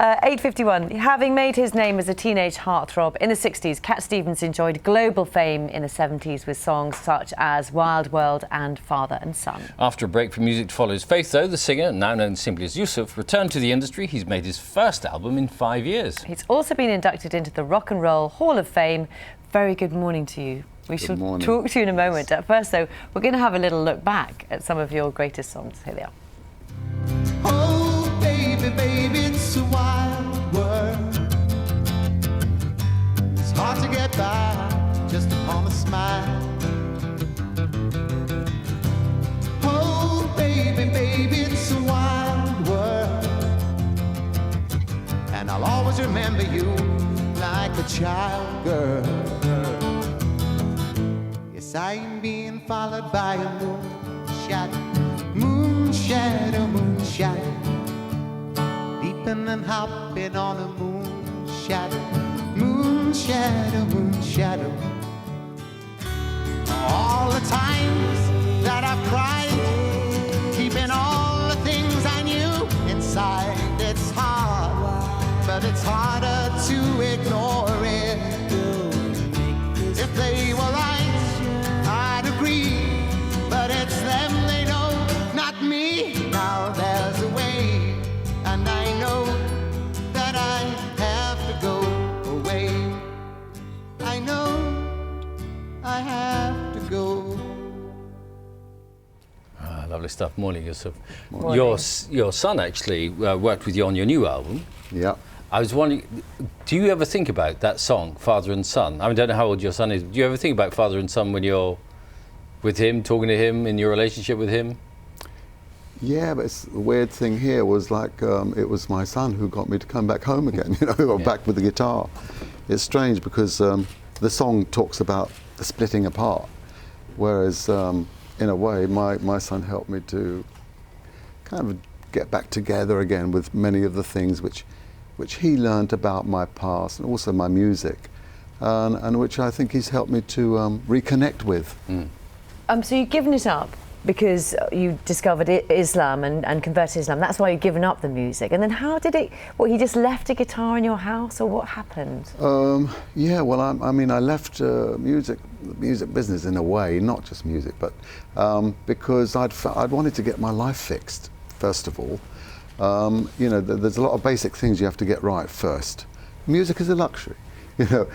8:51. Having made his name as a teenage heartthrob in the 60s, Cat Stevens enjoyed global fame in the 70s with songs such as Wild World and Father and Son. After a break from music to follow his faith, though, the singer, now known simply as Yusuf, returned to the industry. He's made his first album in 5 years. He's also been inducted into the Rock and Roll Hall of Fame. Very good morning to you. We shall talk to you in a moment. At first, though, we're going to have a little look back at some of your greatest songs. Here they are. Oh, baby, baby, it's a wild world. It's hard to get by just upon a smile. Oh, baby, baby, it's a wild world. And I'll always remember you like a child girl. Yes, I'm being followed by a moon shadow. Moon shadow, moon shadow, leaping and hopping on a moon shadow, moon shadow, moon shadow. All the times that I've cried, keeping all the things I knew inside. It's hard, but it's harder to ignore it. If they were right, I'd agree, but it's them they know. Not me. Now there's a way, and I know that I have to go away. I know I have to go. Lovely stuff. Morning, Yusuf. Morning. Your son actually worked with you on your new album. Yeah. I was wondering, do you ever think about that song, Father and Son? I don't know how old your son is. Do you ever think about Father and Son when you're with him, talking to him, in your relationship with him? Yeah, but the weird thing here was like it was my son who got me to come back home again, back with the guitar. It's strange because the song talks about the splitting apart, whereas in a way my son helped me to kind of get back together again with many of the things which he learned about my past and also my music, and which I think he's helped me to reconnect with. So you've given it up because you discovered Islam and converted to Islam. That's why you've given up the music. And then how did it, he just left a guitar in your house, or what happened? Yeah, well, I mean, I left the music business in a way, not just music, but because I'd wanted to get my life fixed, first of all. There's a lot of basic things you have to get right first. Music is a luxury, but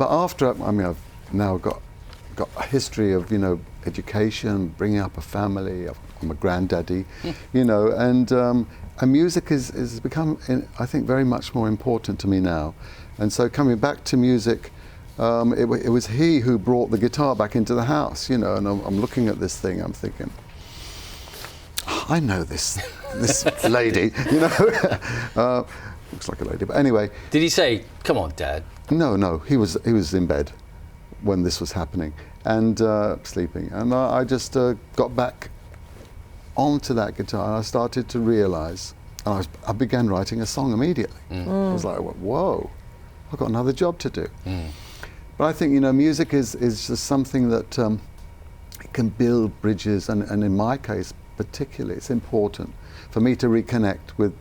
after, I've now got a history of, education, bringing up a family. I'm a granddaddy, and music has become, I think, very much more important to me now. And so coming back to music, it was he who brought the guitar back into the house, and I'm looking at this thing, I'm thinking, I know this lady, looks like a lady, but anyway. Did he say, "Come on, Dad"? No, he was in bed when this was happening and sleeping, and I just got back onto that guitar and I started to realise, and I began writing a song immediately. I was like, whoa, I've got another job to do. But I think music is just something that it can build bridges, and in my case particularly, it's important for me to reconnect with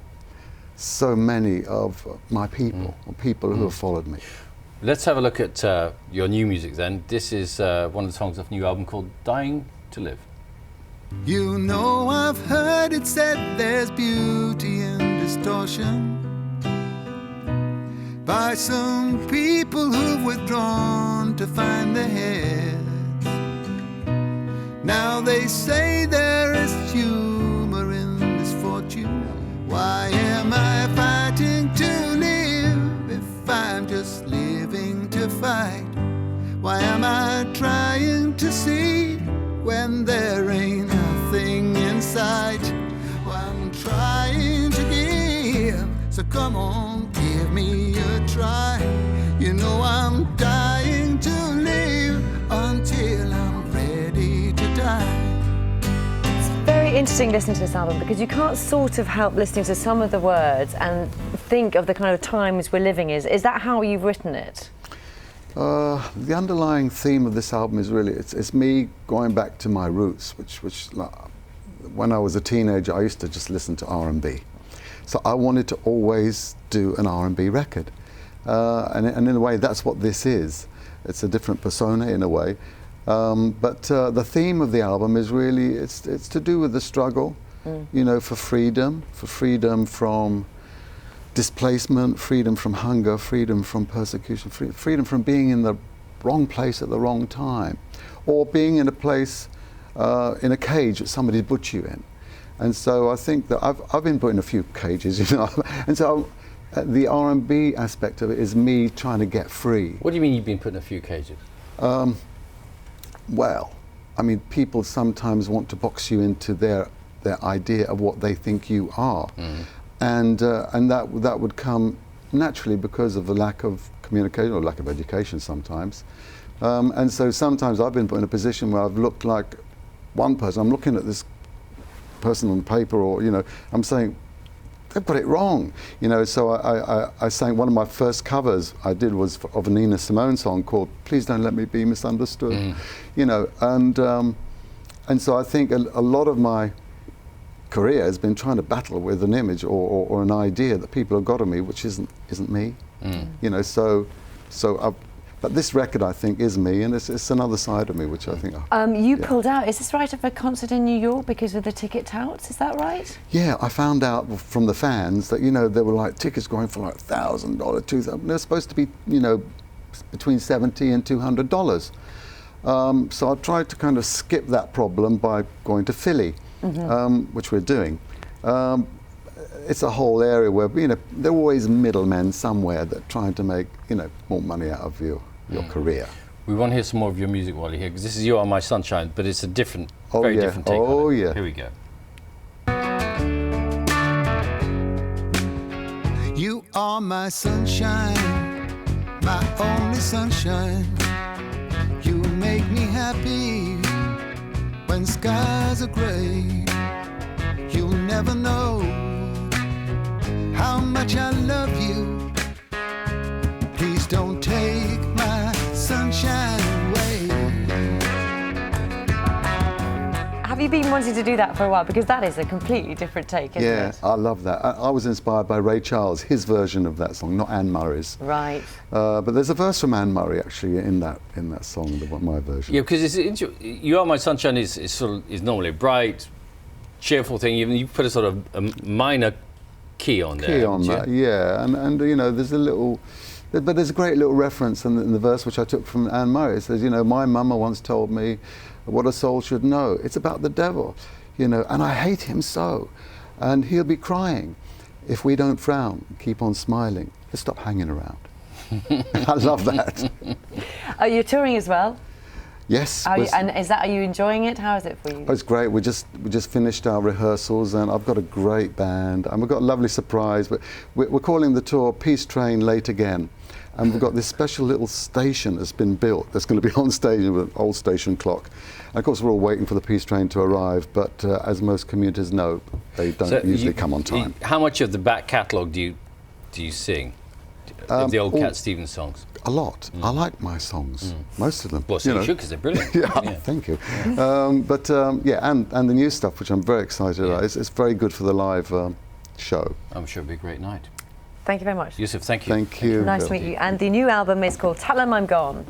so many of my people, or people who have followed me. Let's have a look at your new music then. This is one of the songs off the new album called Dying to Live. I've heard it said there's beauty in distortion by some people who've withdrawn to find their heads. Now they say there is humor in misfortune. Why am I fighting to live if I'm just living to fight? Why am I trying to see when there ain't nothing inside? Well, I'm trying to give, so come on, give me a try. I'm dying to live until I'm ready to die. It's very interesting listening to this album because you can't sort of help listening to some of the words and think of the kind of times we're living in. Is that how you've written it? The underlying theme of this album is really, it's me going back to my roots, which when I was a teenager, I used to just listen to R&B. So I wanted to always do an R&B record. And in a way, that's what this is. It's a different persona in a way. But the theme of the album is really, it's to do with the struggle, you know, for freedom from displacement, freedom from hunger, freedom from persecution, freedom from being in the wrong place at the wrong time, or being in a place, in a cage that somebody put you in. And so I think that I've been put in a few cages, you know, and so the R&B aspect of it is me trying to get free. What do you mean you've been put in a few cages? Well, I mean, people sometimes want to box you into their idea of what they think you are, and that would come naturally because of the lack of communication or lack of education sometimes. And so sometimes I've been put in a position where I've looked like one person. I'm looking at this person on the paper, or, you know, I'm saying, they've got it wrong, you know. So I sang, one of my first covers I did was of a Nina Simone song called "Please Don't Let Me Be Misunderstood," you know, and so I think a lot of my career has been trying to battle with an image or an idea that people have got of me, which isn't me, you know. But this record, I think, is me, and it's another side of me, which I think. You pulled out, is this right, of a concert in New York because of the ticket touts? Is that right? Yeah, I found out from the fans that, you know, there were like tickets going for like $1,000, $2,000. They're supposed to be, you know, between $70 and $200. So I tried to kind of skip that problem by going to Philly, which we're doing. It's a whole area where, you know, there are always middlemen somewhere that are trying to make, you know, more money out of your career. We want to hear some more of your music while you're here, because this is You Are My Sunshine, but it's a different, very different take on it. Yeah. Here we go. You are my sunshine, my only sunshine. You make me happy when skies are gray. You'll never know how much I love you. Please don't take my sunshine away. Have you been wanting to do that for a while? Because that is a completely different take, isn't it? Yeah, I love that. I was inspired by Ray Charles, his version of that song, not Anne Murray's. Right. But there's a verse from Anne Murray actually in that song, my version. Yeah, because You Are My Sunshine is normally a bright, cheerful thing. You put a sort of a minor key on there. Key on that, yeah. And you know, there's a little, but there's a great little reference in the verse which I took from Anne Murray. It says, you know, my mama once told me what a soul should know. It's about the devil, you know, and I hate him so. And he'll be crying if we don't frown, keep on smiling. Let's stop hanging around. I love that. You're touring as well? Yes. Are you enjoying it? How is it for you? Oh, it's great. We just finished our rehearsals, and I've got a great band, and we've got a lovely surprise. But we're calling the tour Peace Train Late Again, and we've got this special little station that's been built that's going to be on stage with an old station clock. And of course, we're all waiting for the Peace Train to arrive, but as most commuters know, they don't usually come on time. How much of the back catalogue do you sing? Of the old Cat Stevens songs? A lot. I like my songs, most of them. Well, so you should, because they're brilliant. Yeah, thank you. Yeah, and the new stuff, which I'm very excited about. It's very good for the live show. I'm sure it'll be a great night. Thank you very much. Yusuf, thank you. Thank you. Nice to meet you. And the new album is called Tell 'Em I'm Gone.